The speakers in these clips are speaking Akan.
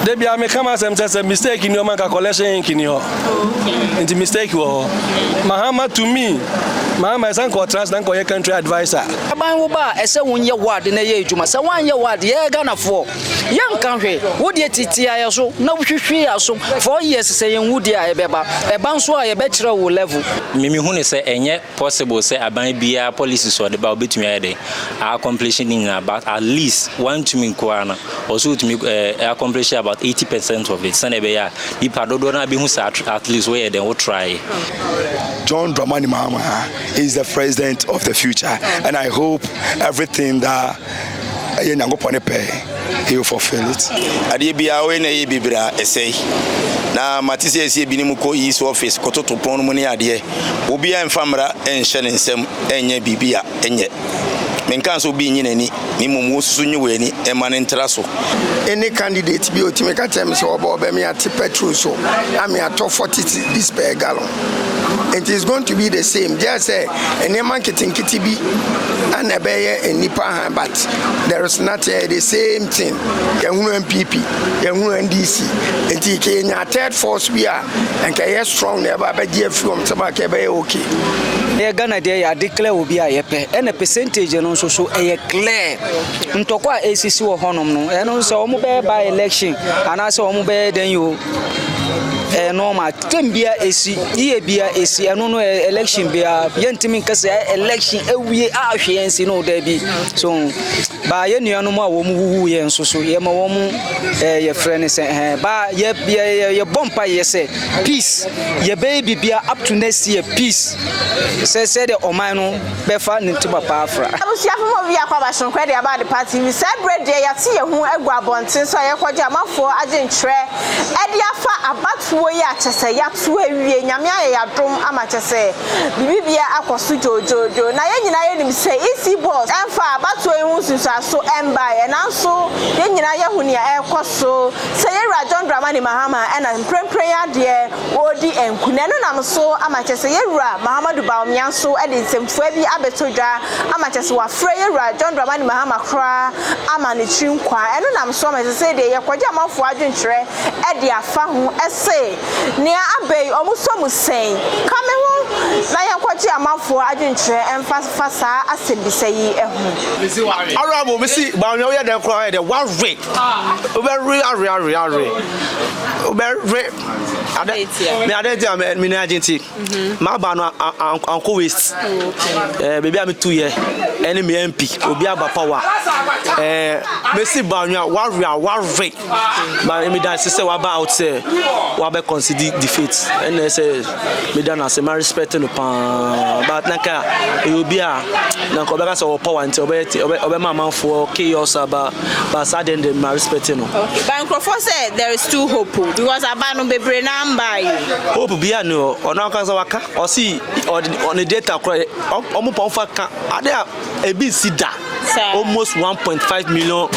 They be a come as a mistake in your man collection in your into mistake. Mahama to me, Mahama is uncle trans and country advisor. Abanuba, as a 1 year ward in a year, you must say 1 year ward, yeah, Ghana for young country. Would you TTI so? No, 4 years saying, would I beba a bounce a better level? Mimi Hune say, and yet possible say, I buy beer policies or the bow between a day. Our accomplishing about at least 1 to me, also to me accomplish about 80% of it. Sanebea, the Padodona Bimus at least where they will try. John Dramani Mahama is the president of the future, and I hope everything that he will fulfill it. Adibia when a bibra essay. Na matisi binimuko is office kototo pon money adie. Ubia and famra and shannon sem enye bibia enye. Menkanso bi nyinani ni mumu sunyu ni emanen traso. Any candidate be otimeka tem so obo me ati petrol so am ya to 40 this per gallon. It is going to be the same. Just say any marketing kitibi and a bayer and nipa, but there is not the same thing. Young MPP, young DC, and Kenya third force we are and can strong never by dear from Tabaka okay. They Ghana they are declare will be a yepe and a percentage and also so a clear. Ntokwa ACC or honum no and also mobile by election and also mobile then you normal Tembia AC, Bia AC, and no election beer, Yentimin Casa election, we are here no debbie. So by any animal who and so Yama woman, your friend is by your bumper, yes, peace, your baby be up to next year, peace. Said the Omano, Befa, into Pafra. I was Yafa credit about the party. We celebrate the Yatia who I grab on since I acquired a month for I didn't try. Ediafa about ya chese ya tuwe wie nyamia ya drum ama chese bibia akwasu jojo na ye nyina ye nim se easy boss emfa abato ehun susu aso emba ye nanso ye nyina ye hu ne ekoso se ye ra John Dramani Mahama na mprempren ya de odi enkune no nam so ama chese ye ra Mahamadu Bawumia so e de semfua bi abetodwa ama chese wa frɛ ye ra John Dramani Mahama kra ama ne chinkwa eno nam so ama chese de ye kwaje amafo adwenkyerɛ e de afa ho ese Nia Abbey almost almost saying, come home, Naya Amafo, I didn't try and fast I said, be say, Arabo, Missy, Banoya, the cry, the one rate. Uncle West, maybe I'm 2 years, enemy MP, Obiaba Power, Messi Banya, one rate. But me that sister about say, Wabe consider defeat, and they say, me done as a man respecting the pan, but Naka, it will be a Nankobagas or power until Obama man for chaos about suddenly my respecting. Bancroft said there is too hope because Abano be brain by hope be a no or now Kazawaka or see or on the data cry Omuponfa are there a bit sida almost 1.5 million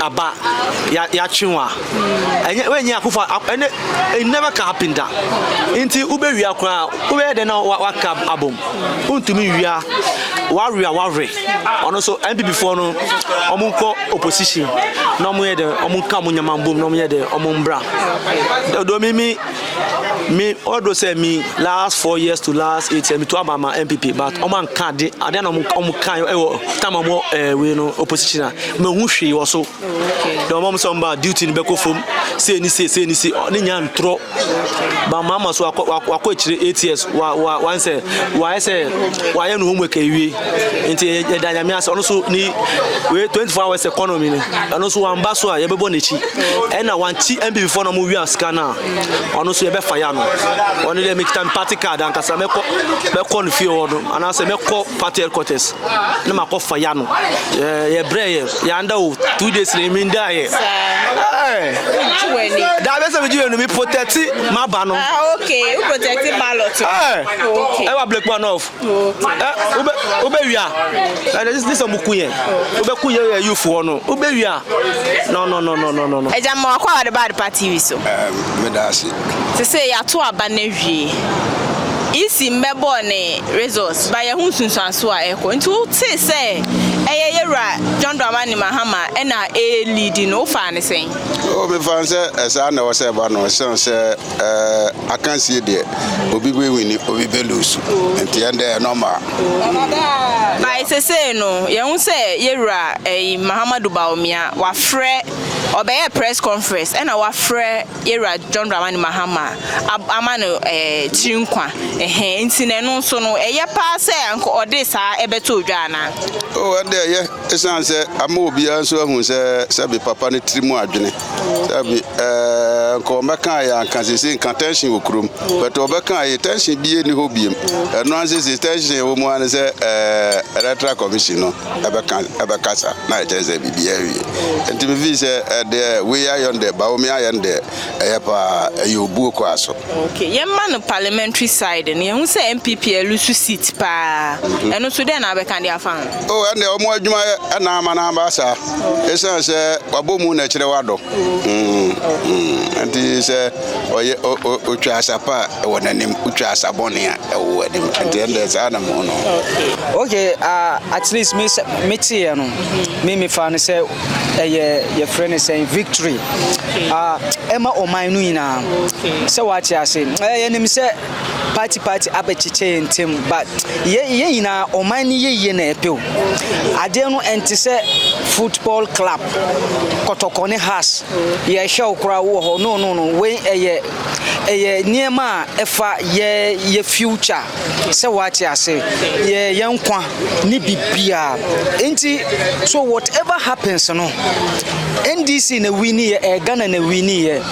about Yachua. And when you have and it never can happen that into Ube we are cry where they know what cab album to me we are warrior and also MP before no Omunko opposition no more the Omunka Munyamambum no more the Omumbra do me although say me last 4 years to last 8 years me to Abama MPP but Oman card I then Omukan time we no opposition me hu hwe also the mom somebody duty ni beko fom say ni ni nya ntro ba mama so akwa chire 8 years wa say why no homework ewie nti danyame ase ono so ni we 24 hours economy ni ono so amba so a ye bebo nechi e na wanti MB before no mo wi aska na ono so ye be fire no ono le make time party card ankasa meko no fie odo ana se meko party headquarters na makọ fire no ye bre ye anda 2 days ni mi ndaye da be se me ju me protect ma ba no okay you protect ballot okay e wa black one off ube wia this omukunye ube kunye you for no ube wia no ejama kwa the bad party we so me da se say ya to aba na wie isi mbebo ne results ba ye hu sunsun so a eko nti wo say eye Yera John Dramani Mahama ena leading no fan saying. Oh, me fan say as I know say about no say I can see there. Obi we win, obi be lose. And the end there normal. By say no, you say Yera Muhammadu Bawumia wa frɛ obey press conference and our friend Yera John Dramani Mahama amano tinkwa nti na no so no pa say anko ode saa ebeto dwana. Oh, and there yeah, esan say amobi anso ahun say be papa ne trimu adwene. Say ko meka ya kan say tension okrum, but obeka ya tension bie ni hobiem. No an say tension wo mu an say electoral commission no ebeka sa na e say bibia wi. Enti me vi say there we are on there Bawumi are there pa yobu ko aso. Okay, yemma no parliamentary side and you say MPP elusu seat pa. Eno so dey na abeka dia fan. Oh, and omo adwuma na ama na ba sa. Esan say wabomu na kire wado. Enti say oye otwa asapa wonanim otwa asabone a wo anim. Enti ende say na mo no. Okay, at least me tie no. Me fan say your friend is saying victory. Emma Oman no ina. So what you say? Enim say party abechiche ntem but ye ina Oman ye na epeo. Ade no enti say football club Kotokone has ye show kra wo ho no we eye niema efa ye future. So what you say? Ye yankwa ni bibia. Enti so whatever happens no NDC na wini ye Ghana na wini ye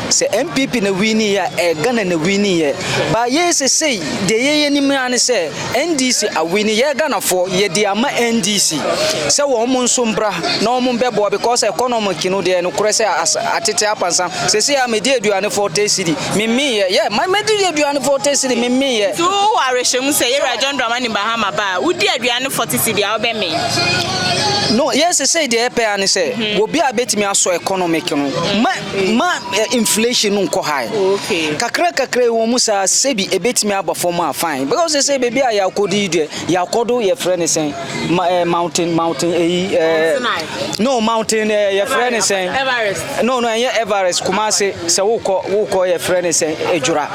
se MPP na wini ye Ghana na wini ye ba yes say de ye ni man say NDC a wini ye Ghana for ye de ama NDC se wo mo nsombra na wo mo bebo because economic no de no kure say atete apansa se say am de aduane 40 cedi mimi ye my de aduane 40 cedi mimi ye so arehwem say Yera John Dramani Mahama ba udi aduane 40 cedi a obe me no yes say de epe an say obi abetimi aso economic no ma inflation nko high okay kakra wo musa sebi ebetimi abafom a fine because they say baby ya kodi de ya kodo your friend is saying mountain no mountain your friend is saying Everest no Everest Kumasi se wo ko your friend is saying ejura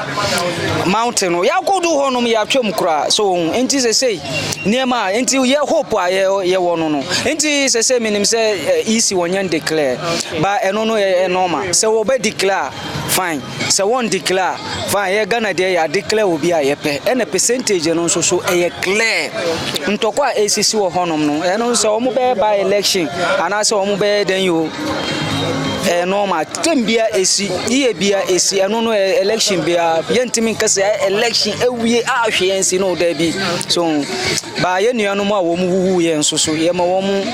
mountain ya kodo honom ya twem kura so enti say niema enti ye hope a ye wono no enti say minim say easy wonyan declare but eno no normal say we be declare fine say one declare fine ye Ghana there ya declare obi a ye pe and percentage no so clear ntokwa ACC wo honom no eno say omo be by election and say omo be then you normal tembia esi iye bia esi eno no election bia yentimi nkase election ewie ahwe ensi no da bi so ba ye nuanu mu a wo mu huhu ye nsoso ye ma wo mu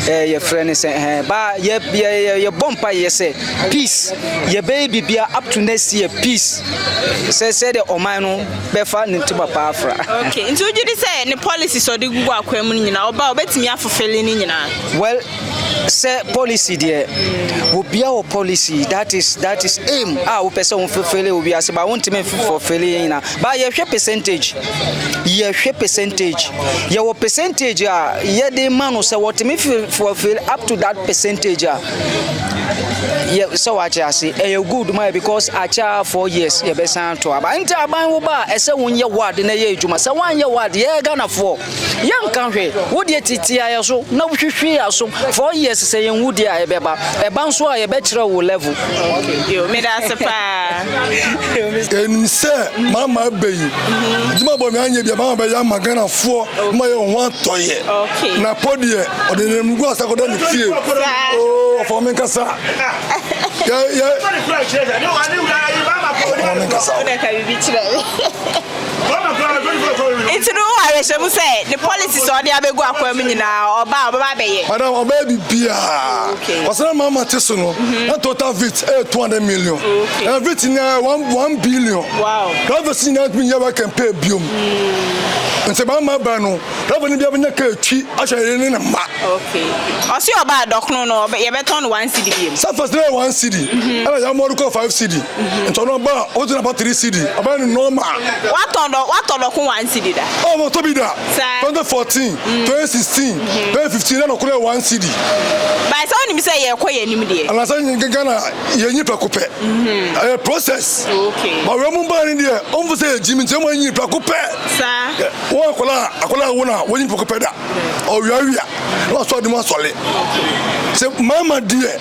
ye friend say ba ye bompa ye say peace ye baby bia up to next year peace say the oman no be fa ntiba pa afra okay nti ujidi say ni policy so de gugu akwam ni nyina oba obetimi afofele ni nyina well say policy there obia o policy that is aim we person won fulfill obia say ba won timi fulfill nyina ba ye hwe percentage ye wo percentage ye de man say what me fulfill up to that percentage yeah so what you say a good man because acha 4 years ye be san to aba nti aban wo ba ese won ye ward na ye adwuma say wan ye ward ye Ghana for ye nkan hwe wo de titi aye so na wo hwehwe aso 4 years say ye wudi aye be ba e ban so aye be kire wo level okay yo me da sepa en se mama beyi adwuma bo me anye bia mama be ya Ghana for ma ye ho atoye na podie odenem gu asakoda ni fie oh for me kasa yeah it's no arehwem say the policy so dey abegu akwam nyina oba beye madam oba bibia wasana mama teso no na total vit 200 million and vit na 1 billion wow that is not me never can pay biom nse mama ba no that ni bia benya ka twi ahwe ni na ma okay osi oba dokno no ye beton 1 cedi biem surface 1 cedi and ya more ko 5 cedi nto no ba what about 3 CD? About normal. What on the 1 CD da? Oh, mo to be da. 2014, 2016, 2015 na ko 1 CD. By so ni say ye koye nim de. And I say Ghana ye nyipa ko pe. Process. Okay. But we mo ba ni de, on for say Jimmy Temo nyipa ko pe. Sir. Wo akola wona wo nyipa ko pe da. O wiawia. Na so de mo asole. Say mama dear.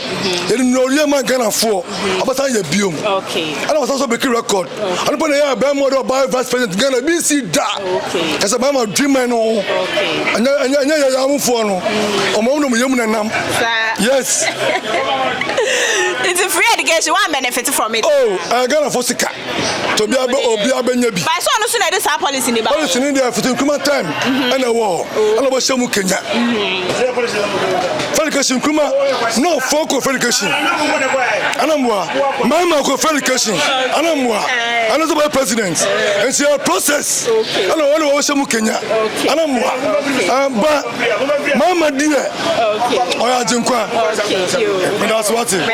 You know you man Ghana for. Abata ye biom. Okay. And I was also breaking record. And upon the by more by vice president Ghana BC da. Okay. As a mama dreamer no. Okay. And ya am for no. O mo no yemu nanam. Yes. It's a free education. One benefit from it. Oh, Ghana for sika. To be obi abenyabi. By so no so na this policy ni ba. Policy ni dey for kuma time. And a war. And about shemu Kenya. Education kuma no foko education. Anamwa. Mama ko education. Anamwa. Another by president. And see a process. Okay. I don't want to Kenya. Anamwa. But mama dear. Okay. Oya jinkwa. Okay. That's what it.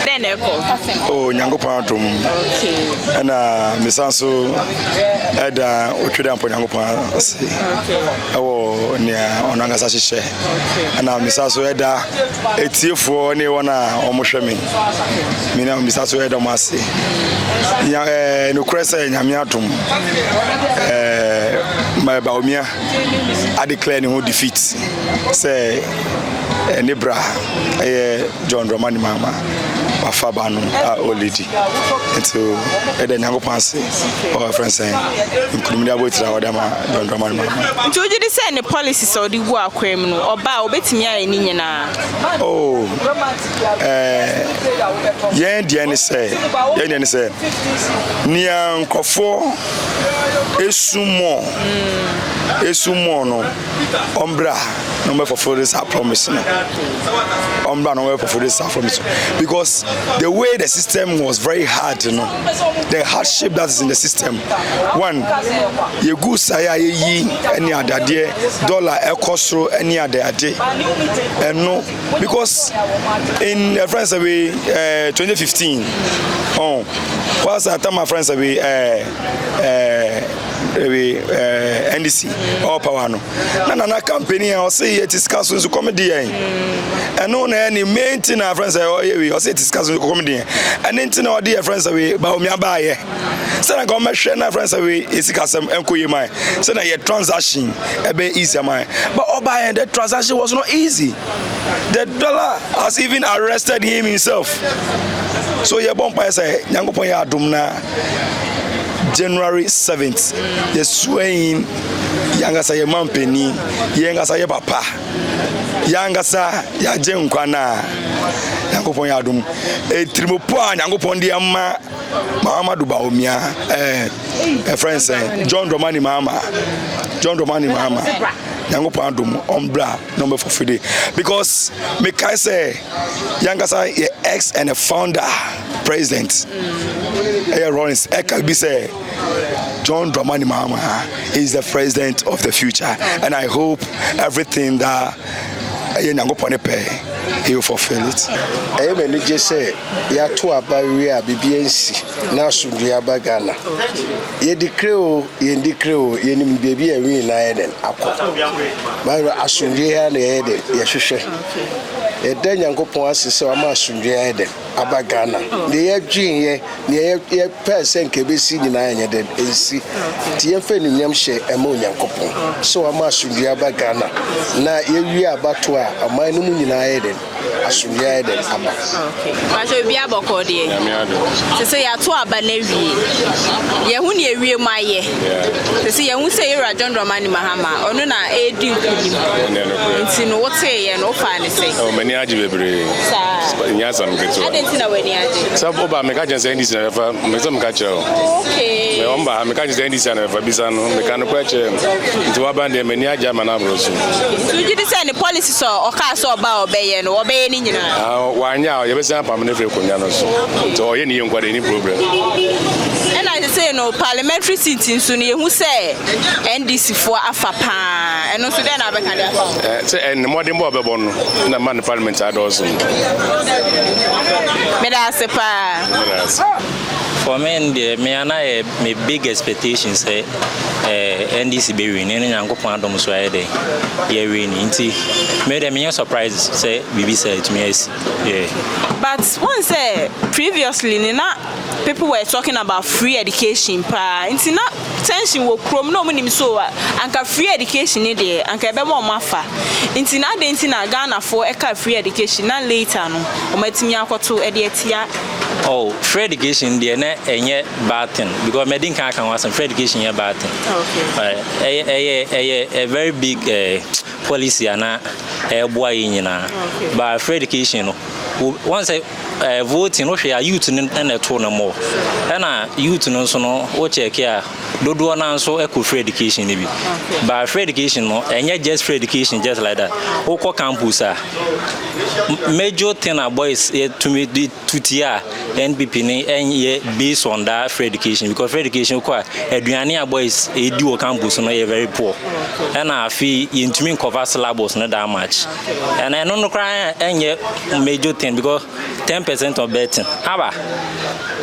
Then echo. Oh, Nyangopan Atom. Okay. And Misanso Eda Otweda Mpo Nyangopan ase. Ewo nia onangasa hihye. And Misanso Eda etiefo ne wona omohwe me. Mina Misanso Eda mase. Ya no kresa Nyame Atom. My Baomia I declare no defeat. Say Nebra John Dramani Mahama Wafabano Olidi into Eden Yangopansi or friends saying including about John Dramani Mahama. Do you say any policies or the war criminal or bow betimia in Nina? Oh, Diane say, Nian Kofo Esumo no Ombra no for this I promise no. Ombra no for this I promise. Because the way the system was very hard, you know, the hardship that is in the system. One, you go say ye any other day, dollar ekosro any other day. And no, because in friends away 2015, was that time my friends away NDC or Pawano. Nana company or say it is cousin to comedy. And no any maintain our friends or say it is cousin to comedy. And then our dear friends away about me buy. So I got my share friends away is custom and cool my. So now your transaction a bit easier my. But all by that transaction was not easy. The dollar has even arrested him himself. So your bumpire say Nyangopan ya dumna January 7th, the swaying Yangasa Mampeni, Yangasa Papa, Yangasa Yajenkwana, Yangopan Yadum, a Trimopan, Yangopon Diama, Mahama Dubaumia, a friend saying John Dramani Mahama, Yangopan Dum, Ombra, number for Fide. Because Mekai say Yangasa ex and a founder, president. Rollins Ekabi say John Dramani Mahama is the president of the future, and I hope everything that he will fulfill it. I am just say, ya to about we are BBNC, now soon we are Bagana. Ye decree, ye name baby, and we in my Asundia and the head, Yashusha. A den Yankopon so I'm Asundia Abagana. The Edging, ye person can be seen in Iron and see TFN in Yamshe ammonia coupon. So I'm Asundia Bagana. Now you are about to a minor in Iron. Asunya de aba. Okay. Ma so bia boko de. Se se ya to aba na wie. Ye hu ne wie ma ye. Se se ye hu se Ira John Dramani Mahama, onu na edi nkunim. Nti no wote ye no fa ne se. O mani agi bebre. Sa. Nya sam keto. Adenti na wani agi. Sa oba me ka jense ndisi na fa, me so me ka kire o. Okay. Me omba me ka jense ndisi na fa bisa no, me ka no kwa kire. Nti wa bande mani agi ama na bro so. So you dey say the policy so o ka so oba obeye no obeye ni nyina. Wanya ye be say pam ne fre konya no so. Nti o ye ni ye nkwade ni problem. And I say no parliamentary seating so ne hu say NDC for afa pa eno so dey na be kan dey afa say en modern bo bebo no na man parliament adozo me da se pa for me me ana me big expectations say NDC be win ene nyankopon adom so aye dey ye win nti me dey me surprise say bibi say to me yeah. But one say previously na people were talking about free education pa nti na tension wo krom no munim so anka free education ni dey anka be mo mafa nti na dey nti na Ghana for e ka free education na later no o matimi akoto e dey tia. Oh, free education dey na enye bad thing because me din kan was free education ya bad thing. Okay. A very big policy ana boy nyina. But free education no once voting no hwe youth na to no more. Na youth no so no o check here dodo na so e ko free education ni bi. But free education no enye just free education just like that. O ko campus major thing boys to me to tia NPP ni enye based on that free education because free education kwa aduane boys e di o campus no very poor. And I feel intumi cover syllabus not that much. And I no cry enye major thing because 10% of betting. Aba.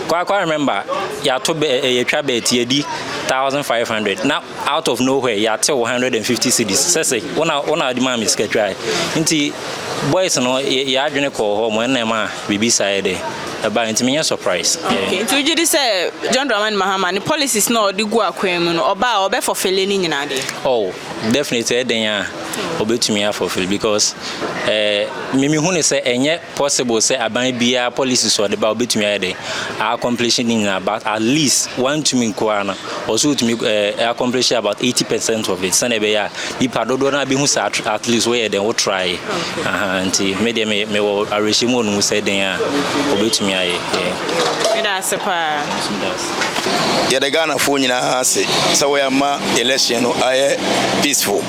Kwa remember ya to be twa bet ye di 1,500. Now out of nowhere ya tell 150 cedis. Say una di man is try. Nti boys no ya adwene ko ho mo na ma bibi side about intimi surprise. Okay. Nti uji say John Dramani Mahama ni policies no di gu akwem no oba for fele ni nyina de. Oh, definitely den ya obetumi afofil because mimi hu ne say enye possible say aban bia policies or the ba obetumi ade accomplishing in about at least one to me kwana also to me accomplish about 80% of it sane be ya di padodo na be hu say at least we den we try anti me wo arishimo no say den ya obetumi aye that's pa ya de Ghana fo nyina ase say we ma election no aye peaceful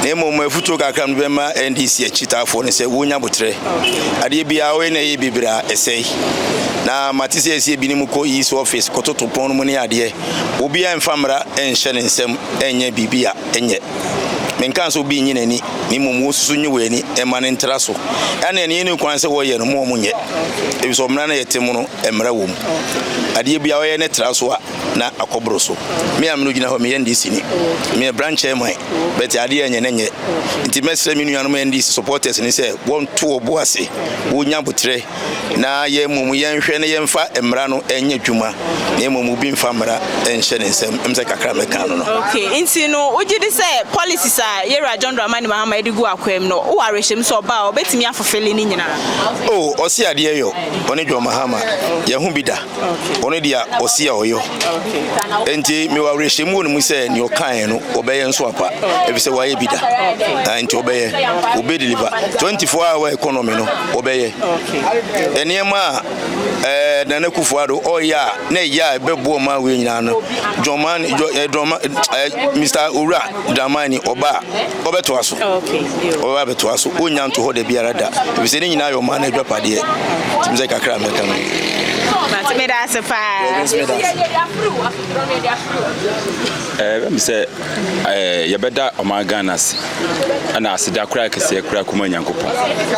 nemo mo efuto kakra no be ma NDC achitafo ne say wonya botre ade bia we na ye bibira esei na matise ese bi ni mu ko is office kototo pon mu ne ade obi en famra en hye ne nsem enye bibia enye menkan so bi nyina ni ni mu susu nyi we ni e ma ne ntra so ane ne ni kwan se wo ye no mo nye e so mra na yetemu no emra wo mu ade bia we ne tra so na akobro so me am no gina ho me NDC ni me branch chairman but ade enye nenye nti mesre mi nuanu me NDC supporters ni say won to obo ase wo nya botre na ye mu ye nhwe ne ye mfa emra no enye dwuma na mu bi mfa mra enhye ne nsem emse kakra me kan no. Okay, nti no ugidi say policies Yera John Dramani Mahama edigu akwem no o areshem so ba obetimi afofele ni nyina. Oh, osi ade yo oni John Mahama ye hu bida oni dia osi oyo. Enti me wa areshem wonu mu say ni okan no obeye nso apa ebi say wa ye bida enti obeye obe deliver 24-hour economy no obeye eniema Nana Kufuado oya na ya bebo ma we nyina no Mr. Ura Dramani oba obeto aso oba beto aso onya nto ho de biara da bi se ni nyina yo ma na dwapade timze kakra meka no but me da se pa me say ye beda o ma Ghana's ana asida kura kese kura kuma nyankopon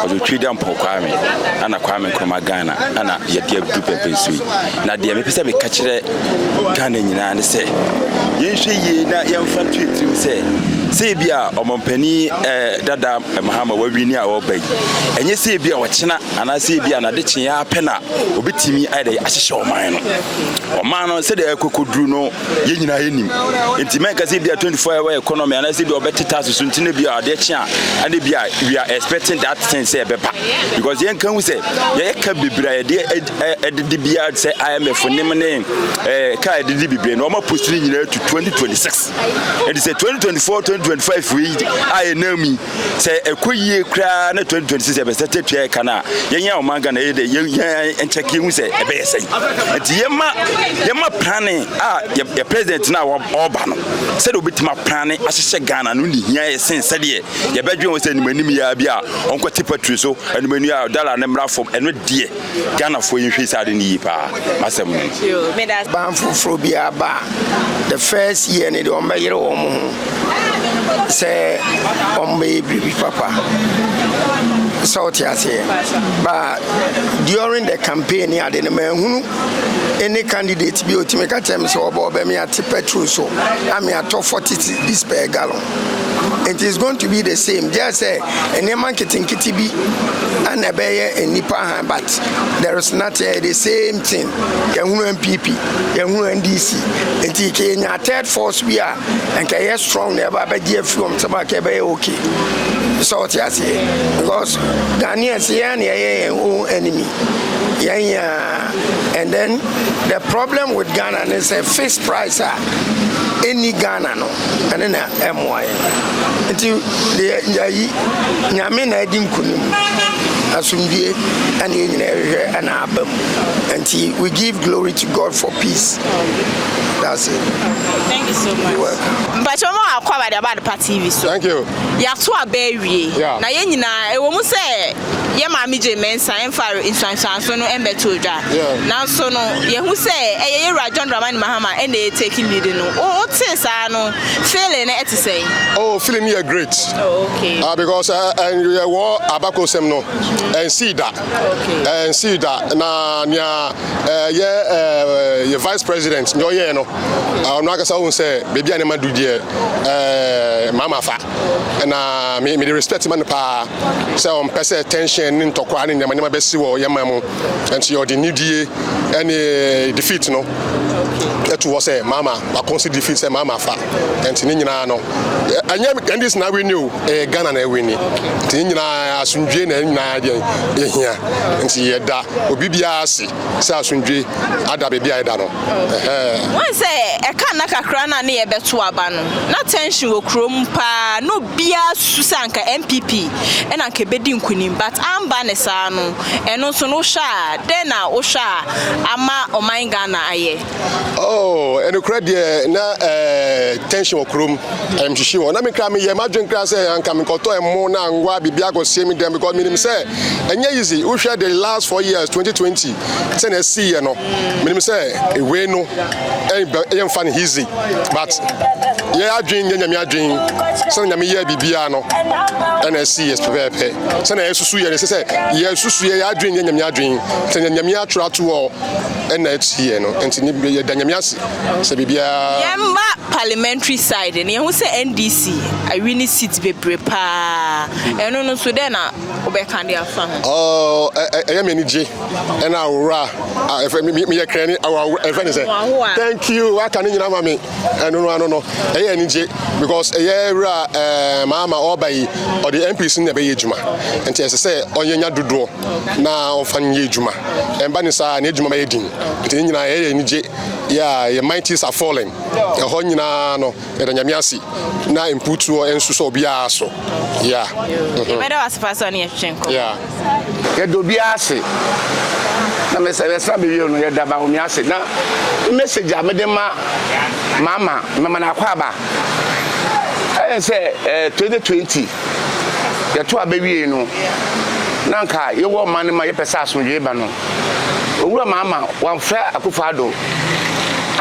o twida mpo kwa me ana kwa me kuma Ghana ana ye dia du pepe sui na dia me pese me ka kire Ghana nyina ne se ye hwe ye na ye mfa twetrim se bia omompani dada Mahama wawini a obai enye se bia wo kina ana se bia na de kyen ya pena obetimi ade ahyehye oman no se de ekokoduru no ye nyina yenim enti men ka se bia 24-hour economy ana se bia obetita so ntine bia ade kyen ade bia we are expecting that thing say beba because yen kan wu se ye ka bibira ye de bia se IMF nim ne ka de bibira no ma post ni nyina to 2026 and say 2024 2025 we I know me say ekoyie kra na 2026 be set to kana yenya o manga na yede yen check you say e be say enti yema planning your president na oba no said obitima planning ahyehye Ghana no ni hia esen said ye bedwen wo say nimanim ya bia onko tipatru so animanu ya dollar na mra fom eno die Ghana fo yin hwesa de ni pa asem no me that ban fufuro bia ba the first year ni de o meyere o mo say o me bibi papa so tiase but during the campaign ya de me hunu any candidate bi otimeka tem so obo be me ati petrol so am ya to 40 this per gallon. It is going to be the same. Just say any marketing kitty be and a bear and nipa, but there is not the same thing. Young PP, young DC, and Kenya third force we are and can strong never be dear from Tabaka okay. So just because Daniel Sian enemy. Yeah, and then the problem with Ghana is a fixed price. Any Ghana no, and then MY. Until the Yamina Dinkunim, Asumbi, and an album. Until we give glory to God for peace. That's it. Thank you so much. You're welcome. But you're more quite about the party. Thank you. You have to a baby. Yeah. Now, you know, a woman say, yeah, Mammy J. Mensa and Fire in San Sono and Betuja. Now, so no, you who say, a John Raman Mahama and they taking me to know. Oh, says I know, feeling it to say. Oh, feeling me a great. Oh, okay. Because and you war Abako Semno and see that. Okay. And see that. Now, yeah, your vice president, no, yeah, no. I'm not going to say, baby, I'm not do Mama Fa. And me respect man pa. So pay attention in Tokwan in the Manima Bessiwo, Yamamu, and she the new day any defeat, no. That was a Mama, I consider defeat a Mama Fa. And Tinina, no. And this now we knew a Ghana winning. Tinina, Sunjane, and Nadia here. And she had that, Obibiasi, Sasunji, Ada Baby Idano. One say, I can't knock a crana near Betuabano. Not tension will chrome pa, no beer Susanka MPP, and I can bedin queen, but I'm Banesano, and also no sha, then Osha, Ama or my Ghana aye. Oh, and the credit na tension will chrome, I'm sure. Let me come here, imagine class and coming to a mona and wabi biago semi them because me say, and yeah, easy, we shared the last 4 years, 2020, Tennessee, you know, me say, a way no, and funny easy, but yeah, I drink, I drink, some of me here be piano, and I see as prepare pay. Some I susu, and I say, yes, susu, I drink, and I drink, and I try to all, and it's here, no, and Danyamias, Sabibia. Parliamentary side, and you say NDC, I really sit be prepare, and no, so then Obekandia fan. Oh, I am in G, and I if me a cranny, our friend say, thank you, I can't even mammy, I don't know, ANG, because a year, Mama or by or the MPs in the Bayjuma, and as I say, on your do now, Fan Yejuma, and Banisa and Ejuma Edin, but in ANG, yeah, your mighties are falling, a honina, no, and Yamiasi, now in Putu and Suso Biaso, yeah. Yeah. Yedo biase na me say be you no yeda ba o mi ase na message a me de mama na kwa ba I say 2020 ye to abawie no na nka ye wo man ma ye pesa asonje ba no owura mama wan fra akufado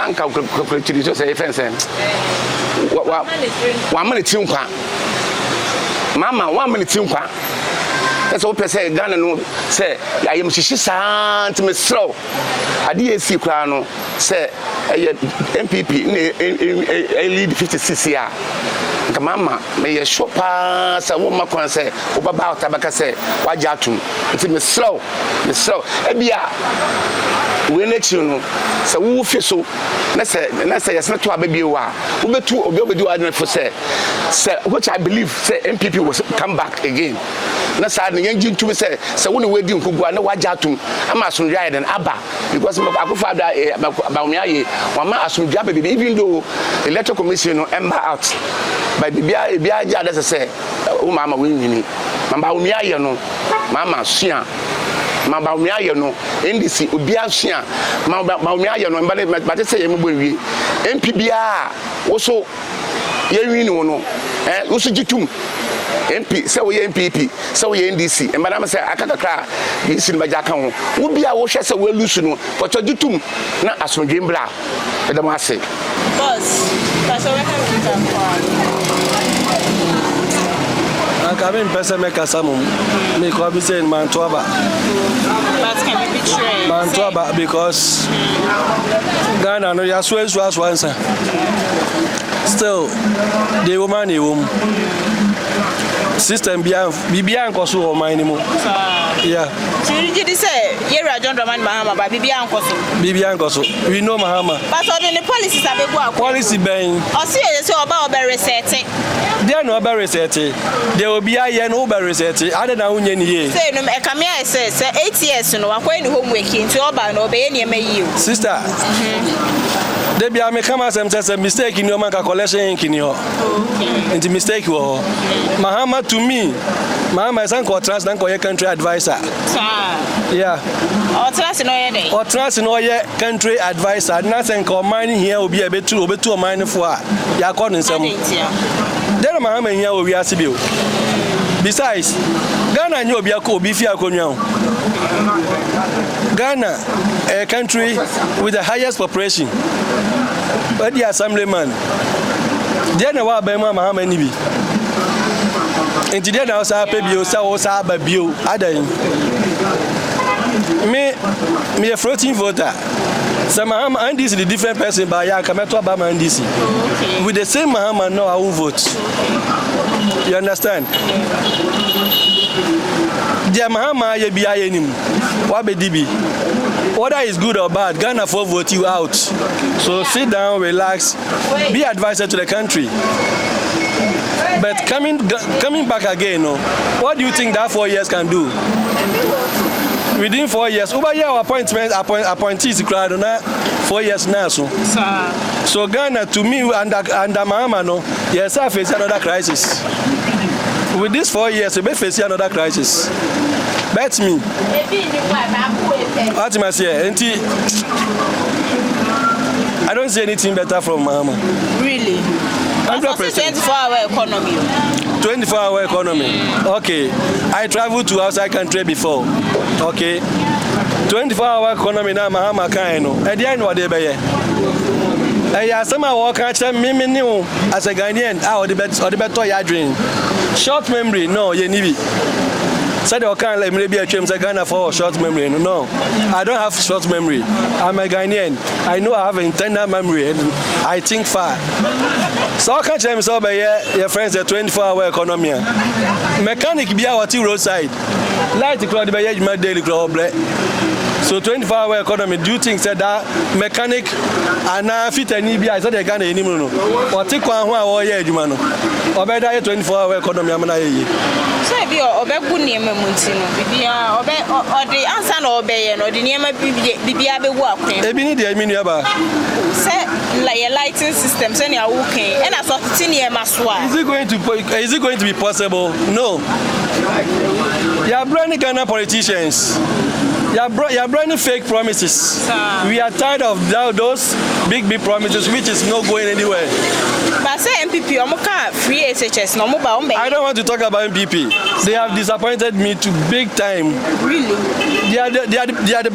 anka kwetiri so say fense wa mane tinkwa mama wa mane tinkwa. That's what I say. Ghana no say I am Shisha to me slow. I did see Crano say MPP lead 56 years. Mama may a shop pass a woman can say about Tabaka say Wajatum. It's me slow. Ebia we let you know. So who feel so let's say it's not to a baby wa. We be to do I for say which I believe say MPP will come back again. na saa ne yɛngye ntum sɛ wo ne wadi nkogua na wagya atom ama asomdwa ayɛ den aba because akofo ada bawomia ye wama asomdwa ba bibi even though electoral commission no ember out but bibia gya de sɛ wo mama wo nyini mama bawomia ye no mama sua mama bawomia ye no ndc obia sua mama bawomia ye no mbale mate sɛ yɛ mbo wie mp bia wo so ye wini wo no wo so gitum MP sɛ wo yɛ MPP sɛ wo yɛ NDC mbana sɛ akakakra yisi no bagya ka ho wo bia wo hwɛ sɛ wo alusu no pɔtɔ gitum na asomdwe mbra ɛdam ase boss pastor Kamin pesa meka samum me ko be saying Mantoaba. But can be betrayed. Mantoaba because Ghana no ya so answer. Still the woman system bibia nkoso o man ni mu. Yeah. Did you say Yera John Dramani Mahama but bibia nkoso. We know Mahama. But the policies are go policy ben. O see say oba resetting. They no be resetting. There will be a year no be resetting. Other than unye ni ye. Say no e come here say 8 years no akwa ni homework nti oba no be ye ma yi. Sister. They be me come as a mistake in your man collection in your. It's mistake wo. Mahama to me. Mahama is anko trans dan ko country advisor. Yeah. O trans no ye dey. O trans no ye country advisor. Na sen ko man here obi e betu o man for a. Ya call nsem. Then Mahama here we ase bi o. Besides, Ghana nyo obi akọ obi fi akonwa. Ghana, a country with the highest population. But the assemblyman, they know what Mahama ni bi. Inti dia na osa pe bio sa osa ba bio adan. Me a floating voter. So Mahama and this is the different person by ya Kameto Obama and this. With the same Mahama no I will vote. You understand? Dia Mahama ye bi ayenim. Wa be dibi. Whether it's good or bad, Ghana for vote you out. So sit down, relax, be advisor to the country. But coming back again, what do you think that 4 years can do? Within 4 years, over here appointees crowd 4 years now. So Ghana to me under Mahama yes, I face another crisis. With these 4 years, we may face another crisis. Bet me. What must I don't see anything better from Mahama. Really? 100%. 24-hour economy. 24-hour economy. Okay. I traveled to outside country before. Okay. 24-hour economy na Mahama kaino. And then what they be? I some walk at me as a Ghanaian. Or the better you dream. Short memory, no, you need it. Said I can't let maybe a chance Ghana for short memory. No, I don't have short memory. I'm a Ghanaian. I know I have internal memory and I think far. So I can't tell me so by your friends a 24-hour economy. Mechanic be our roadside. Light the crowd by my daily crowd. So 24-hour economy, do you think that mechanic and fit and I said they can't anymore. Or take one hour year, you man. Or better 24-hour economy, I'm not here. So if you obey good name, Muntino, obey or the answer or obey or the name of Bibiabe work. I mean, say like a lighting system, send you okay, and I thought it's in here, Maswa. Is it going to be possible? No. You are branding Ghana politicians. You are branding fake promises. We are tired of those big promises, which is not going anywhere. But say MPP, free SHS, no mobile. I don't want to talk about MPP. They have disappointed me to big time. Really?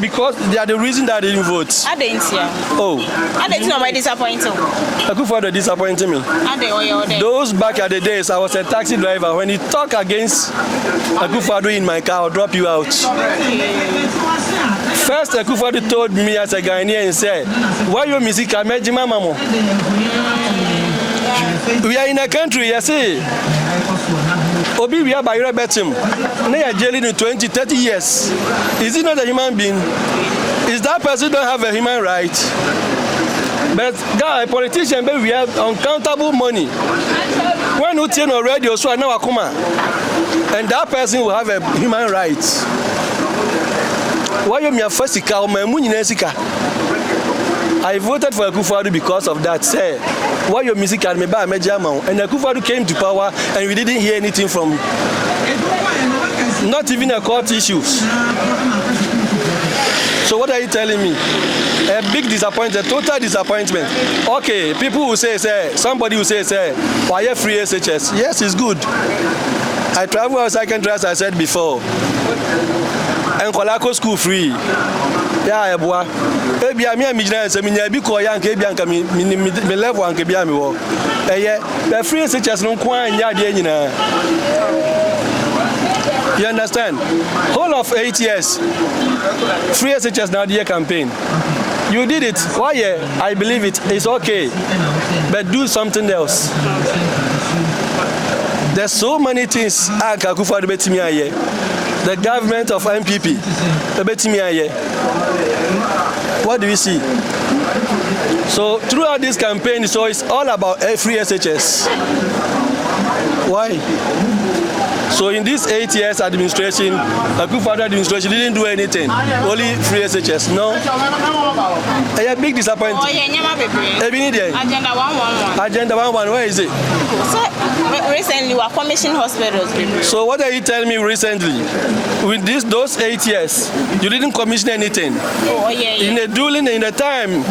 Because they are the reason that I didn't vote. I didn't see. Oh. I didn't know my disappointing. Akufo-Addo disappointing me. Those back at the days, I was a taxi driver. When you talk against Akufo-Addo in my car, I'll drop you out. First, Akufo-Addo told me as a Ghanaian, said, why you music Kamejima Mamo? We are in a country, you see. Obi we are by Robertum. They are jailing in 20, 30 years. Is he not a human being? Is that person don't have a human right? But God, a politician, we have uncountable money. When you turn on radio, so I know Akuma. and that person will have a human rights. Why you me first sika my munyina sika? I voted for Akufo-Addo because of that. Say, why your music can me buy major amount? And Akufo-Addo came to power, and we didn't hear anything from, not even a court issues. So what are you telling me? A big disappointment, total disappointment. Okay, people will say, somebody will say, why free SHS? Yes, it's good. I travel outside country, as I said before. And Kolako school free. Yeah, boy. Maybe I'm a millionaire, so I'm a big young Kabian, me level and Kabiami war. The free SHS no quite yard. You understand? Whole of 8 years, free SHS now the campaign. You did it. Why? I believe it. It's okay. But do something else. There's so many things. The government of MPP. What do we see? So throughout this campaign, so it's all about free SHS. Why? So in this 8 years administration, Akufo-Addo administration didn't do anything. Only free SHS. No. A big disappointment. Agenda 111. Agenda 111. Where is it? So recently, we are commissioning hospitals. So what are you telling me recently? With those 8 years, you didn't commission anything. In the dueling, in the time,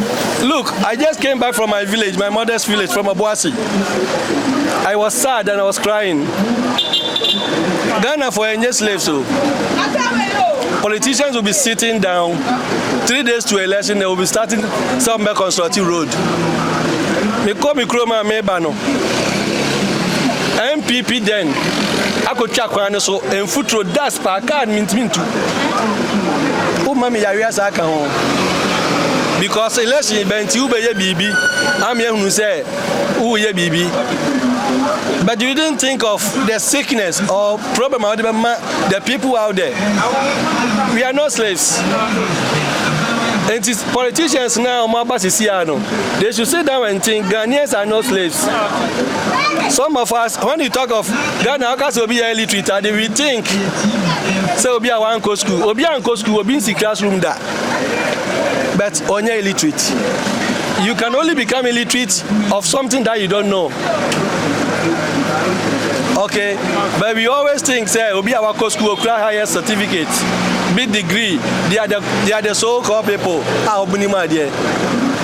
look, I just came back from my village, my mother's village, from Abuasi. I was sad and I was crying. Ghana for any slaves, so politicians will be sitting down 3 days to election. They will be starting some constructive road. Me call me Kroma Mebano. MPP then I could check one so and foot road that's park card mint to. Oh, mommy, because election bent you by your BB. I'm here who say, oh, yeah, BB. But you didn't think of the sickness or problem out there, the people out there. We are not slaves. And it's politicians now, they should sit down and think Ghanaians are not slaves. Some of us, when you talk of Ghana, will be illiterate, they will think, so be a one school, or be a school, or be in the classroom that. But only illiterate. You can only become illiterate of something that you don't know. Okay, but we always think, say, Obi Awako school cry higher certificate, big degree. They are the so-called people.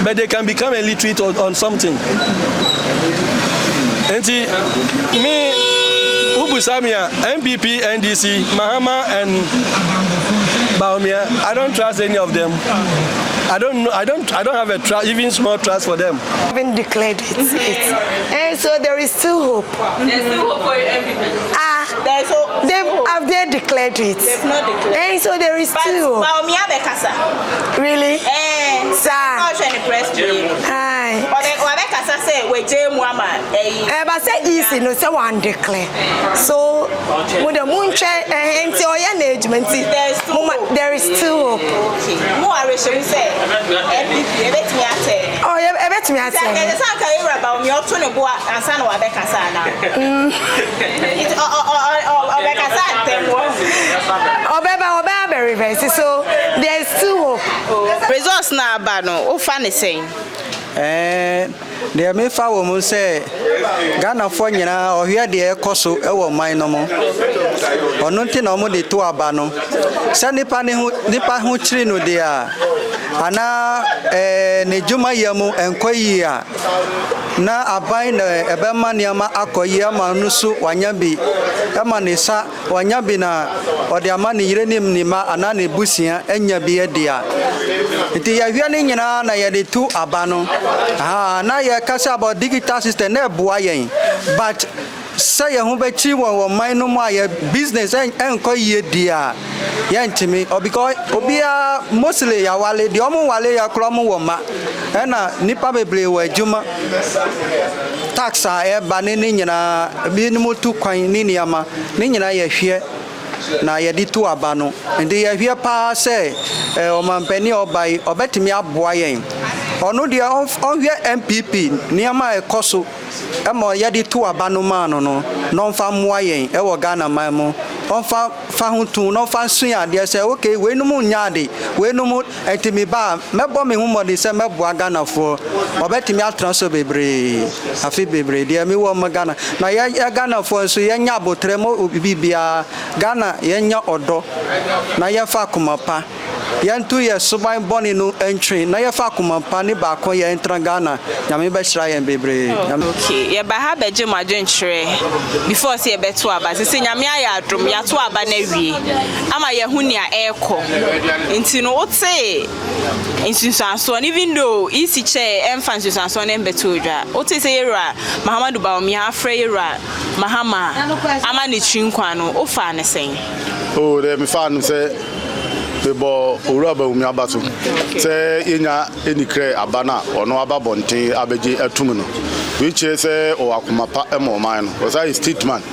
But they can become illiterate on something. And see, me, Ubu Samia, MPP, NDC, Mahama, and Baumia, I don't trust any of them. I don't have a even small trust for them. Haven't declared it. And so there is still hope. There's still hope for MPP. There's hope. Have they declared it? They've not declared. And so there is still hope. Really? Sir. I'll try to press you. Aye. Wabekasa say we Muhammad. But say easy no say one declare. So with the moon chair and engagement, there is still hope. Okay. More I should say. Oh, yeah, I bet me. I say. There's some kind about me up to the boy and son of Bekasa now. So there is still hope. Results now, Bano. Oh, funny saying. Deɛ mefa wɔ mu sɛ Ghanafoɔ nyinaa ɔhwɛ deɛ ɛkɔ so ɛwɔ man no mu ɔno nti na ɔmo de to aba no sɛ nipa ho kyiri no deɛ a ana ne dwuma yɛ mu ɛnkɔ yie a na aban na ɛbɛma nneɛma akɔ yie ama no so wanya bi ɛma ne sa wanya bi na ɔde ama ne yere nim ne ma ana ne busia anya bi ɛdia nti yɛhwɛ ne nyinaa na yɛde to aba no na yɛkasa about digital system na ɛboa yɛn but sɛ yɛn ho bɛkyi wɔ man no mu a yɛ business ɛnkɔ yie dia yɛntimi because obia mostly yɛwale deɛ ɔmo wale yɛkorɔ mo wɔ ma ɛna nipa bebree wɔ adwuma tax a ɛba ne nyinaa bi ne mu tu kwan ne nneɛma ne nyinaa yɛhwɛ na yɛde to aba no nti yɛhwɛ paa sɛ ɔmampani ɔbai ɔbɛtumi aboa yɛn ɔno deɛ ɔhwɛ MPP nneɛma a ɛkɔ so ɛma yɛde to aba no maa no no na ɔmfa mmoa yɛn ɛwɔ Ghana man mu ɔmfa fa ho tu na ɔfa nso adeɛ sɛ okay we no mu nyaade we no mu etimi ba mɛbɔ me ho mɔde sɛ mɛboa Ghanafoɔ ɔbɛtimi atena so bebree afi bebree deɛ mi wɔ ma Ghana na yɛ Ghanafoɔ nso yɛnya abotrɛ mo bibia Ghana yɛnya ɔdɔ na yɛfa komapa yɛntu yɛ suban bɔne no entry na yɛfa komapa ne baako yɛ entra Ghana nyame bɛhyira yɛn bebree okay yɛ ba ha bɛgye mo adwenkyerɛ before sɛ yɛbɛto aba sɛ nyame ayɛ adom yɛato aba na wie ama yɛhu nea ɛrekɔ nti no wote nsunsuansoɔ even though isi kyɛ ɛmfa nsunsuansoɔ no mbɛto odwa wote sɛ yɛwura Mahamadu Bawumia afrɛ yɛwura Mahama ama ne tiri nkwa no wofa ne sɛn oh de me fa no sɛ bebo owura Bawumia abaso sɛ yenya enikre abana ɔno aba bonten abegye atum no which is o akomapa emo man no was I statement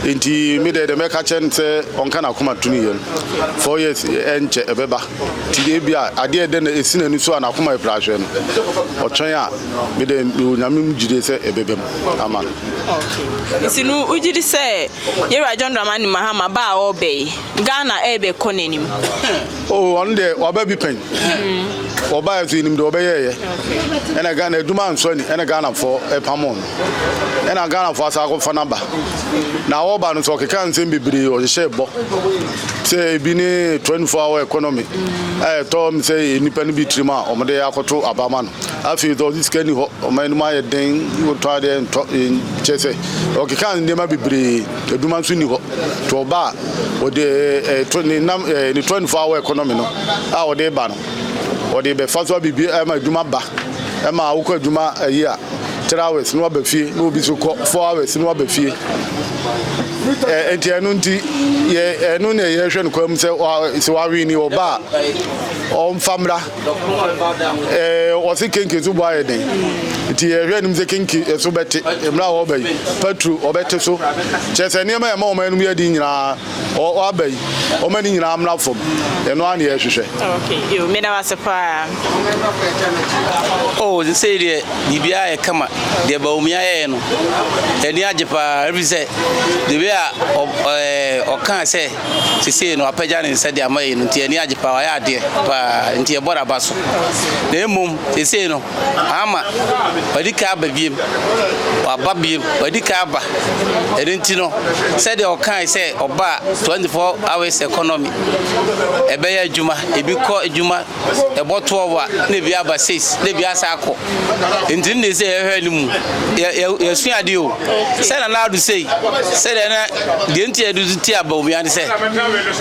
enti me de me ka chen say onka na akoma tunu ye 4 years enche ebeba ti bia ade de na esina ni so na akoma eprahwe no otwen a me de nyame mjide say ebebem ama okay isinu ujidi say yera John Dramani Mahama ba obey Ghana ebe konenim oh on de oba bi pen oba ezinim de obeye ye ena Ghana eduma nso ni ena Ghana for epamon ena Ghana for asako fa number na oba no so keka nsem bibiri o hye bo say bi ni 24-hour economy tom say nipa ni bi trima o mede akoto abama no afi do this can ho o man ma ye den wo to de chese o keka ndema bibiri eduma nso ni ho to oba o de 24-hour economy no a o de ba no o de be faso bibi ma eduma ba ma wo ko eduma ayi a 3 hours no ba fie no bi so 4 hours no ba fie enti enu nti ye enu ne ye hwe no kwam se wa wi ni oba o mfamra o se kenke so boa ye den nti ye hwe nim se kenke so beti emra wo bayi patru obete so chese ne ma o ma enu ye di nyina o abayi o ma ni nyina amra fom enu an ye hwehwe okay you me na wasepa oh they say the bibia e kama de Bawumia ye no eni ajepa every say the way o kan say sisi no apagya ne nsa de amaye no nti eni ajepa wa ya de pa nti e bora baso na emum sisi no ama odika ababiem wababiem odika aba enti no say de o kan say oba 24 hours economy ebe ya adwuma ebi kɔ adwuma eboto owa na bi aba 6 na bi asa akɔ enti ne say ehwe ni mu ye suade o say na adu say de na de enti edu ti Bawumia ne say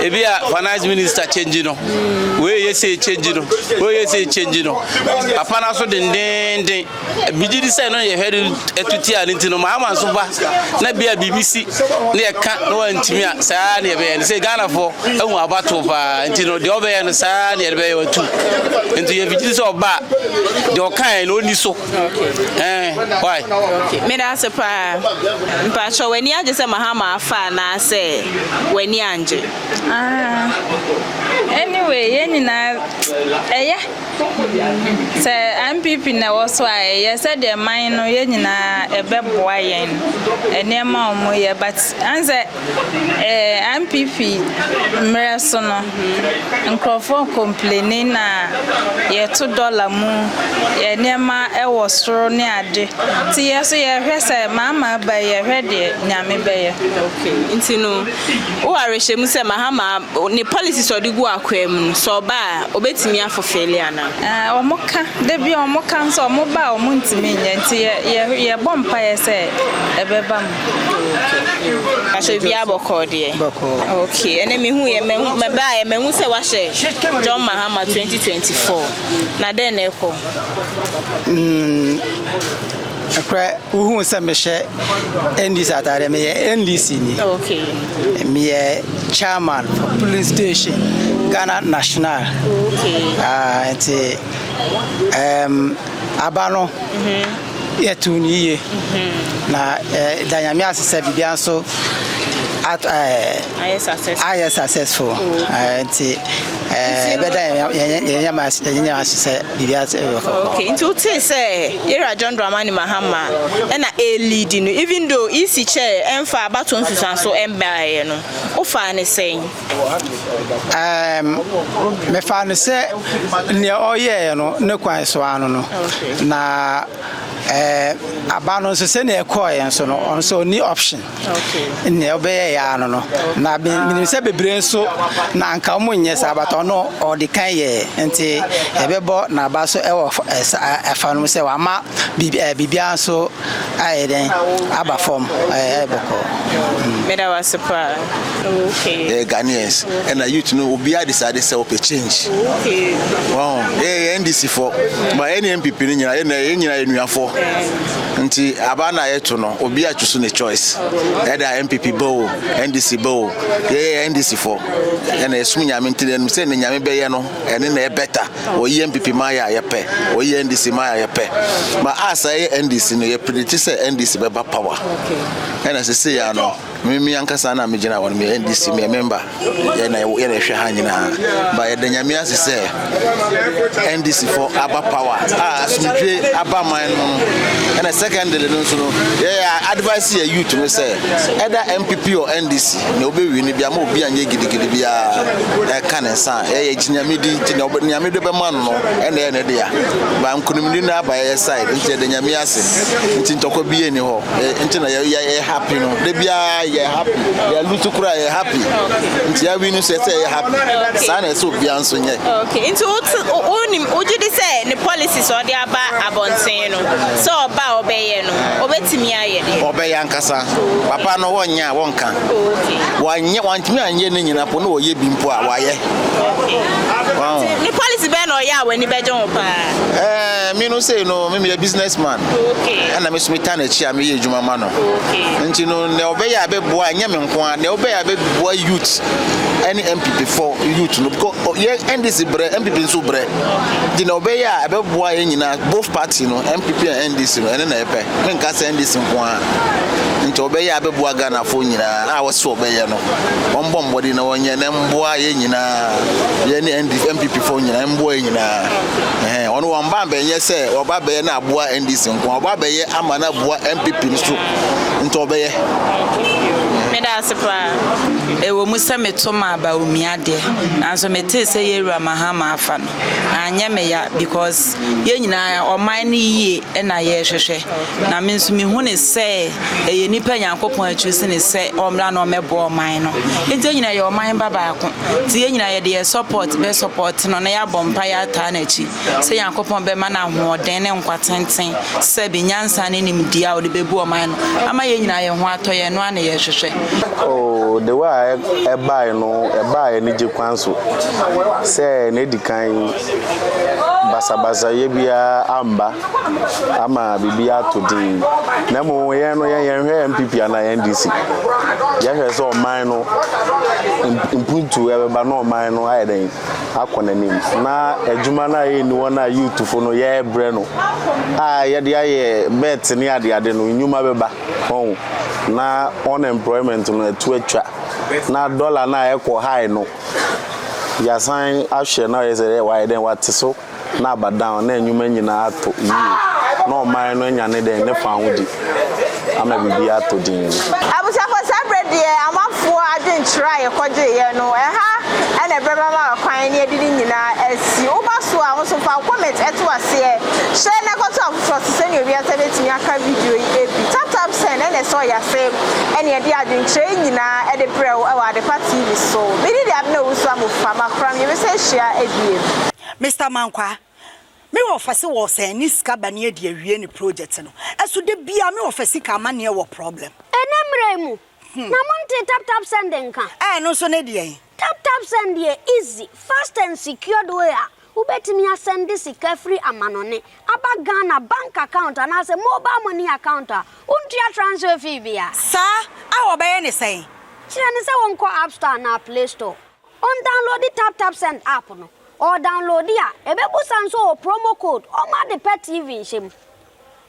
ebi a finance minister change no we ye say change no we ye say change no papa na so den bigidi say no ye hwedu etuti a enti no ma so ba na bia BBC na ye ka no antimi a saa na ye be say Ghana for ehu abato pa enti no de obeye no saa na ye be ye watu enti ye bigidi say oba de o kan no ni so why okay me da se pa mpa cho weni age se Mahama afa na se weni anje anyway yeni na se MPP na was why ye said the mine no yeni na ebeboa yen enema omo ye but anze MPP mreso no nkrofo complaining na ye $2 mu enema ewo soro ne ade ti ye so ye hwe se mama ba ye hwe de nyame be ye okay nti no o areshe mu se Mahama ni policy so de gu akwam so ba obetimi afofele ana omoka de bi omoka nso omoba omuntimi nyanti ye bompa ye se ebeba mu aso bi abokode okay ene mi hu ye me ba ye me hu se wa she John Mahama 2024 na den na eko akra uhu se me she NDC atare me NDC ni okay me chairman for police station Ghana National okay enti abano yetuni ye na danyame asese bibia so successful. Okay, into say Era John Dramani Mahama and a leading, even though easy chair and far baton to so empire, no. O fine saying. Me fan say near all year, no quite so I don't know. Na abano so say near coy and so on so new option. Okay. Near be ya no. Na me say be brain so na anka mo nyɛ sabato no or the kan ye enti ebebo na ba so e wo afa no say wa ma bibia so ayeden aba form eboko meda was super. Okay. Ghanaians and youth no obi a decide say op change. Okay. Wow. NDC for but any MPP ni nyina enuafo nti aba na yeto no obi a choose ne choice either MPP bow NDC bow NDC for and esum nyame ntire say ne nyame beye no ene na e better oyi MPP ma ya yepe oyi NDC ma ya yepe but as NDC no ye predict say NDC beba power. Okay. And as say ya no me ankasa na me gina won me NDC me member ye na hwe ha nyina ba ye de nyame ase say NDC for aba power asumdwe aba man no and secondly no so yeah advice ye youth me say either MPP or NDC na obewi ni bia ma obi anye gidigidi bia e kanensa ye ginyame di ti na nyame do be man no ene ne dia ba nkunumdi na aba ye side nti de nyame ase nti ntoko bi eni ho nti na ye happy no de bia ye happy ya lutu kura ye happy nti ya wi no say ye happy sana so bia nso nye. Okay, nti onim ojudi say ne policies o de aba abonten no so oba obeye no obetimi aye de obeye ankasa papa no wonya wonka. Okay. Wantimi anye ne nyina po no oye bi mpo a waye. Okay. Wow. Ne policy be no ya wani be jon pa. Me no say no me a businessman. Okay. And me smita na chi am ye adwuma ma no. Okay. Nti no ne obeye abebo anya me nko a ne obeye abebo youth any MPP for youth no because ye NDC bre MPP nso bre. Di na obeye abebo ye nyina both party no MPP and NDC no ene na epe. Me nka say NDC nko a. Nti obeye abebo Ghana fo nyina a wo so obeye no. Ombo mbodi na wonye na mboa ye nyina ye ni MPP fo nyina mboa ye nyina. Ono wamba benye say oba beye na aboa NDC nko oba beye ama na aboa MPP nso nti obeye meda sepa ewo musa metoma ba omiade nanso mete say Yewura Mahama afa no anya me ya because ye nyina oman ni yie na ye hwehwe na me nso me hu ne say eye nipa Nyankopon achusi ne say omra na omebo oman no enti nyina ye oman baba ako ti ye nyina ye de support no na ya bompa ya ta na chi say Nyankopon be ma na hoden ne nkwatenten se bi nyansa ne nimdia o de bebu oman no ama ye nyina ye ho atoye no ana ye hwehwe. Oh, the way I buy any jikwanso. Say, Nedikan Basa Yebia Amba Ama Bibia today. Nemo Yano MPP and NDC. Yes, all mine improve to ever no mine no hiding. Aquananim. Na a Jumana in one you to follow ye Breno. Ah, Yadia bet near the Adeno, Numa Beba. Oh. Na unemployment no etwa na dollar na ekwo high no ya san ahwe na yeze why then what so na ba down na enwuma nyina ato yi no man no nya ne den ne fa ho di ama bibi ato din abusa for sabrede amafo adwentra ye koje ye no ha ene brema ma kwan ne edidi nyina asi obaso a so fa comment eto ase share na go to for se ne obi asebetimi aka video yi ebi tap send ene so ya se ene edi adwentra nyina ede brew e wa de party bi so bidi de abna wusu amofa makram ye se share ebie Mr. Mankwa me wo fase wo se ni ska bane de awie ni project no eso de bia me wo fase ka ma ne wo problem enemremu na monte tap send nka no so ne de tap send ye easy fast and secured way ubetimi asend sika free amanone aba Ghana bank account and as a mobile money account untia transfer fee bia sa a wo be ne say kire ne se won ko App Store na Play Store on download the tap send app no or download ya ebebu sanso promo code o ma de pet TV nshim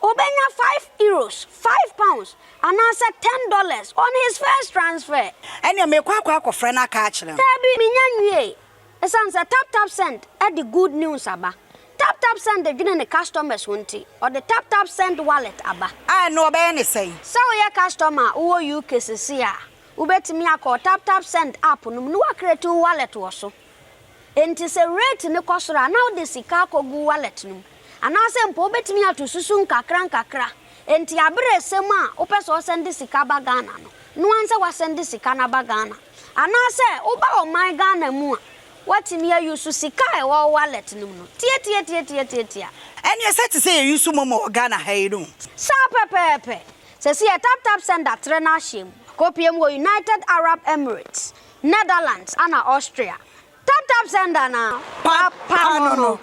Obenya 5 euros, 5 pounds, and answer $10 on his first transfer. And you make quack friend a catch them. Tabi minyanwe. It sounds a tap send at the good news aba. Tap send the gin the customers won't or the tap send wallet aba. I know about any say. So your customer who you cases here. Ubeti me a tap send app no create wallet also. And it's a rate in the costra now the Sikako go wallet no. And I say pobet me to susun kakra. And tiabre sema opeso send the Sikaba Ghana. No answer was send the Sikana Bagana. And I say oba o my Ghana mua. What me you su sika e wo wallet no. Tia. And you said to say you su momo Ghana heidu. Sa pepe. Se see a tap send that trainer shame. Kopium go United Arab Emirates, Netherlands, and Austria. Tap send na. Papa no.